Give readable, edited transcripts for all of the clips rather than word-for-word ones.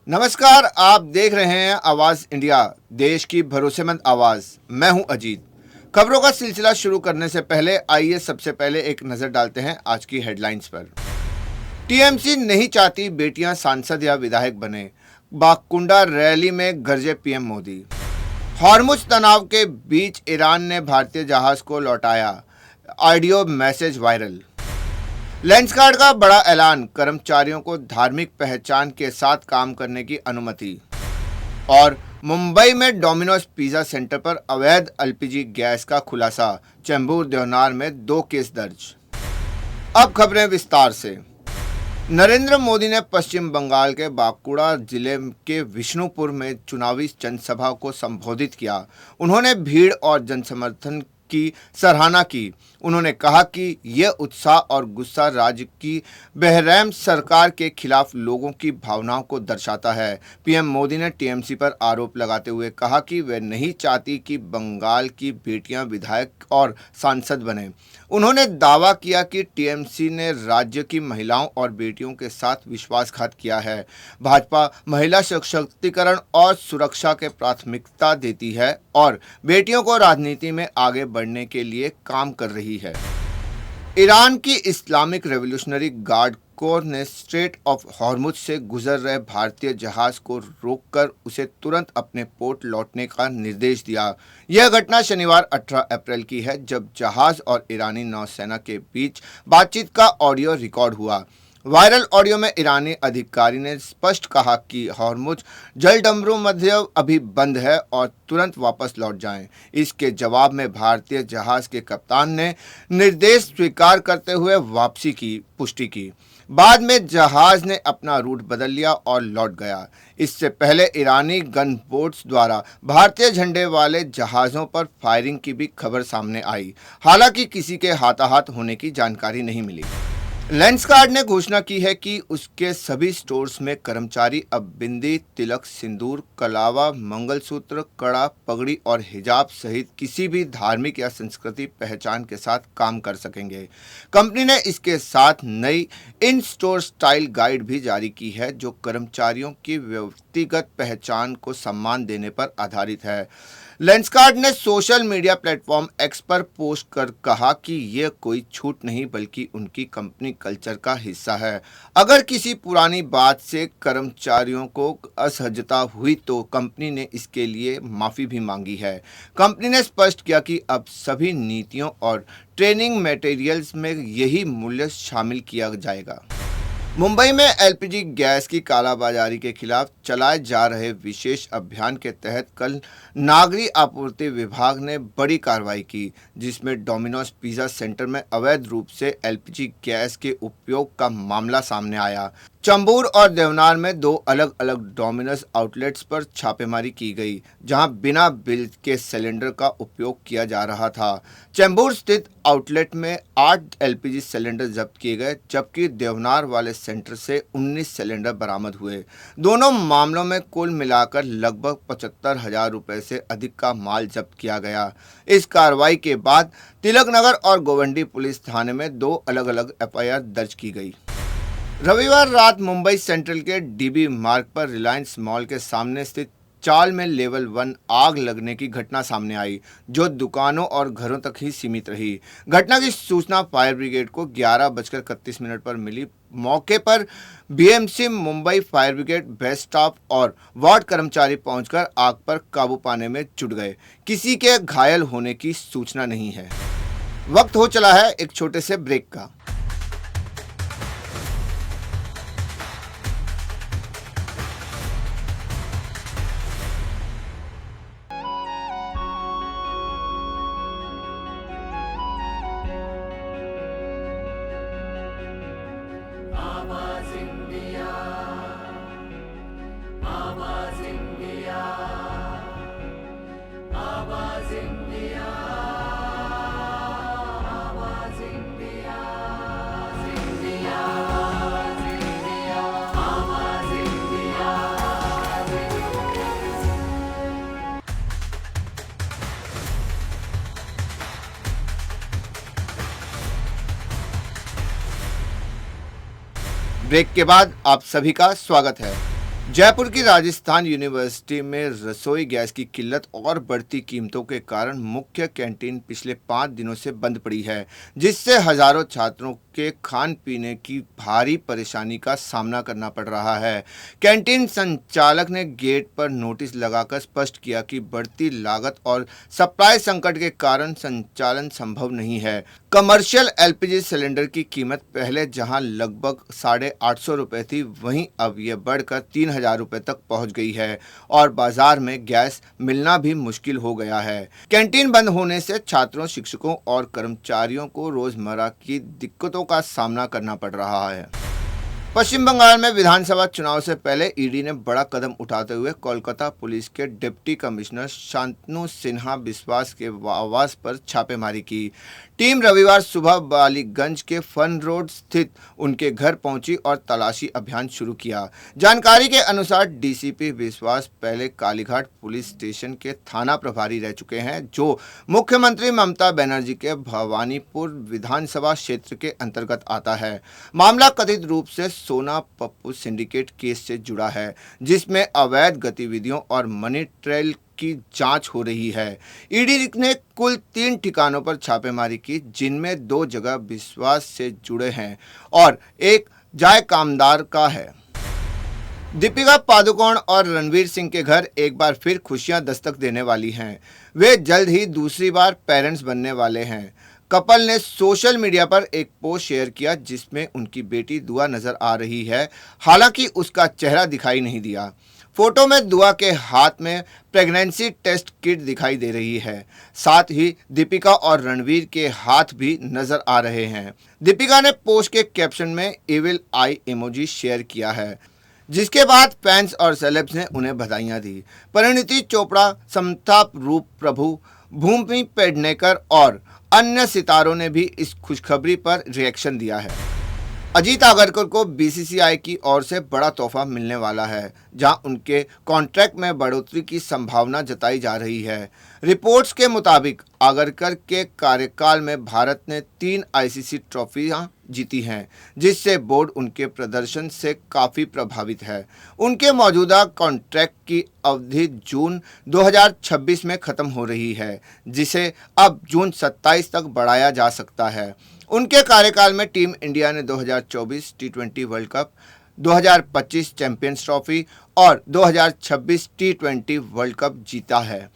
नमस्कार, आप देख रहे हैं आवाज इंडिया, देश की भरोसेमंद आवाज। मैं हूं अजीत। खबरों का सिलसिला शुरू करने से पहले आइए सबसे पहले एक नजर डालते हैं आज की हेडलाइंस पर। टीएमसी नहीं चाहती बेटियां सांसद या विधायक बने, बाकुंडा रैली में गरजे पीएम मोदी। हॉर्मुज तनाव के बीच ईरान ने भारतीय जहाज को लौटाया, ऑडियो मैसेज वायरल। लेंसकार्ट का बड़ा ऐलान, कर्मचारियों को धार्मिक पहचान के साथ काम करने की अनुमति। और मुंबई में डोमिनोज पिज्जा सेंटर पर अवैध एलपीजी गैस का खुलासा, चेंबूर देवनार में 2 केस दर्ज। अब खबरें विस्तार से। नरेंद्र मोदी ने पश्चिम बंगाल के बांकुड़ा जिले के विष्णुपुर में चुनावी जनसभा को संबोधित किया। उन्होंने भीड़ और जनसमर्थन की सराहना की। उन्होंने कहा कि यह उत्साह और गुस्सा राज्य की बेरहम सरकार के खिलाफ लोगों की भावनाओं को दर्शाता है। पीएम मोदी ने टीएमसी पर आरोप लगाते हुए कहा कि वे नहीं चाहती कि बंगाल की बेटियां विधायक और सांसद बने। उन्होंने दावा किया कि टीएमसी ने राज्य की महिलाओं और बेटियों के साथ विश्वासघात किया है। भाजपा महिला सशक्तिकरण और सुरक्षा के प्राथमिकता देती है और बेटियों को राजनीति में आगे बढ़ने के लिए काम कर रही है। ईरान की इस्लामिक रेवोल्यूशनरी गार्ड कोर ने स्ट्रेट ऑफ हॉर्मुज से गुजर रहे भारतीय जहाज को रोककर उसे तुरंत अपने पोर्ट लौटने का निर्देश दिया। यह घटना शनिवार 18 अप्रैल की है, जब जहाज और ईरानी नौसेना के बीच बातचीत का ऑडियो रिकॉर्ड हुआ। वायरल ऑडियो में ईरानी अधिकारी ने स्पष्ट कहा कि हॉर्मुज जलडंबरों मध्य अभी बंद है और तुरंत वापस लौट जाएं। इसके जवाब में भारतीय जहाज के कप्तान ने निर्देश स्वीकार करते हुए वापसी की पुष्टि की। बाद में जहाज ने अपना रूट बदल लिया और लौट गया। इससे पहले ईरानी गन बोट्स द्वारा भारतीय झंडे वाले जहाज़ों पर फायरिंग की भी खबर सामने आई। हालांकि किसी के हाथाहाथ होने की जानकारी नहीं मिली। लेंसकार्ट ने घोषणा की है कि उसके सभी स्टोर्स में कर्मचारी अब बिंदी, तिलक, सिंदूर, कलावा, मंगलसूत्र, कड़ा, पगड़ी और हिजाब सहित किसी भी धार्मिक या संस्कृति पहचान के साथ काम कर सकेंगे। कंपनी ने इसके साथ नई इन स्टोर स्टाइल गाइड भी जारी की है, जो कर्मचारियों की व्यक्तिगत पहचान को सम्मान देने पर आधारित है। लेंसकार्ट ने सोशल मीडिया प्लेटफॉर्म एक्स पर पोस्ट कर कहा कि यह कोई छूट नहीं बल्कि उनकी कंपनी कल्चर का हिस्सा है। अगर किसी पुरानी बात से कर्मचारियों को असहजता हुई तो कंपनी ने इसके लिए माफ़ी भी मांगी है। कंपनी ने स्पष्ट किया कि अब सभी नीतियों और ट्रेनिंग मटेरियल्स में यही मूल्य शामिल किया जाएगा। मुंबई में एलपीजी गैस की कालाबाजारी के खिलाफ चलाए जा रहे विशेष अभियान के तहत कल नागरिक आपूर्ति विभाग ने बड़ी कार्रवाई की, जिसमें डोमिनोज पिज्जा सेंटर में अवैध रूप से एलपीजी गैस के उपयोग का मामला सामने आया। चेंबूर और देवनार में 2 अलग अलग डोमिनोज आउटलेट्स पर छापेमारी की गई, जहां बिना बिल के सिलेंडर का उपयोग किया जा रहा था। चेंबूर स्थित आउटलेट में 8 एलपीजी सिलेंडर जब्त किए गए, जबकि देवनार वाले सेंटर से 19 सिलेंडर बरामद हुए। दोनों मामलों में कुल मिलाकर लगभग 75,000 रुपए से अधिक का माल जब्त किया गया। इस कार्रवाई के बाद तिलकनगर और गोवंडी पुलिस थाने में 2 अलग अलग एफआईआर दर्ज की गई। रविवार रात मुंबई सेंट्रल के डीबी मार्ग पर रिलायंस मॉल के सामने स्थित चाल में लेवल 1 आग लगने की घटना सामने आई, जो दुकानों और घरों तक ही सीमित रही। घटना की सूचना फायर ब्रिगेड को 11:31 पर मिली। मौके पर BMC Mumbai fire brigade, best staff और वार्ड कर्मचारी पहुंचकर आग पर काबू पाने में जुट गए। किसी के घायल होने की सूचना नहीं है। वक्त हो चला है एक छोटे से ब्रेक का। ब्रेक के बाद आप सभी का स्वागत है। जयपुर की राजस्थान यूनिवर्सिटी में रसोई गैस की किल्लत और बढ़ती कीमतों के कारण मुख्य कैंटीन पिछले 5 दिनों से बंद पड़ी है, जिससे हजारों छात्रों के खान पीने की भारी परेशानी का सामना करना पड़ रहा है। कैंटीन संचालक ने गेट पर नोटिस लगाकर स्पष्ट किया कि बढ़ती लागत और सप्लाई संकट के कारण संचालन संभव नहीं है। कमर्शियल एलपीजी सिलेंडर की कीमत पहले जहां लगभग 850 रुपये थी, वहीं अब यह बढ़कर 3000 रुपये तक पहुंच गई है और बाजार में गैस मिलना भी मुश्किल हो गया है। कैंटीन बंद होने से छात्रों, शिक्षकों और कर्मचारियों को रोजमर्रा की दिक्कतों का सामना करना पड़ रहा है। पश्चिम बंगाल में विधानसभा चुनाव से पहले ईडी ने बड़ा कदम उठाते हुए कोलकाता पुलिस के डिप्टी कमिश्नर शांतनु सिन्हा बिस्वास के आवास पर छापेमारी की। टीम रविवार सुबह बालीगंज के फन रोड स्थित उनके घर पहुंची और तलाशी अभियान शुरू किया। जानकारी के अनुसार डीसीपी बिस्वास पहले कालीघाट पुलिस स्टेशन के थाना प्रभारी रह चुके हैं, जो मुख्यमंत्री ममता बनर्जी के भवानीपुर विधानसभा क्षेत्र के अंतर्गत आता है। मामला कथित रूप से सोना पप्पू सिंडिकेट केस से जुड़ा है, जिसमें अवैध गतिविधियों और मनी ट्रेल की जांच हो रही है। ईडी ने कुल 3 ठिकानों पर छापेमारी की, जिनमें 2 जगह विश्वास से जुड़े हैं और एक जाय कामदार का है। दीपिका पादुकोण और रणवीर सिंह के घर एक बार फिर खुशियां दस्तक देने वाली हैं। वे जल्द ही दूसरी बार पेरेंट्स बनने वाले हैं। कपल ने सोशल मीडिया पर एक पोस्ट शेयर किया, जिसमें उनकी बेटी दुआ नजर आ रही है, हालांकि उसका चेहरा दिखाई नहीं दिया। फोटो में दुआ के हाथ में प्रेगनेंसी टेस्ट किट दिखाई दे रही है। साथ ही दीपिका और रणवीर के हाथ भी नजर आ रहे हैं। दीपिका ने पोस्ट के कैप्शन में एविल आई इमोजी शेयर किया है, जिसके बाद फैंस और सेलेब्स ने उन्हें बधाइयां दी। परिणीति चोपड़ा, समता रूप प्रभु, भूमि पेडनेकर और अन्य सितारों ने भी इस खुशखबरी पर रिएक्शन दिया है। अजीत आगरकर को बीसीसीआई की ओर से बड़ा तोहफा मिलने वाला है, जहां उनके कॉन्ट्रैक्ट में बढ़ोतरी की संभावना जताई जा रही है। रिपोर्ट्स के मुताबिक आगरकर के कार्यकाल में भारत ने 3 आईसीसी ट्रॉफियां जीती हैं, जिससे बोर्ड उनके प्रदर्शन से काफ़ी प्रभावित है। उनके मौजूदा कॉन्ट्रैक्ट की अवधि जून 2026 में ख़त्म हो रही है, जिसे अब जून 27 तक बढ़ाया जा सकता है। उनके कार्यकाल में टीम इंडिया ने 2024 टी20 वर्ल्ड कप, 2025 चैंपियंस ट्रॉफी और 2026 टी20 वर्ल्ड कप जीता है।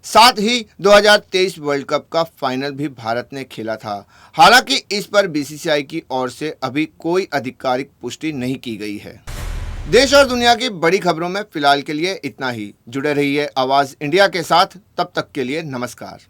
साथ ही 2023 वर्ल्ड कप का फाइनल भी भारत ने खेला था। हालांकि इस पर बीसीसीआई की ओर से अभी कोई आधिकारिक पुष्टि नहीं की गई है। देश और दुनिया की बड़ी खबरों में फिलहाल के लिए इतना ही। जुड़े रहिए आवाज़ इंडिया के साथ। तब तक के लिए नमस्कार।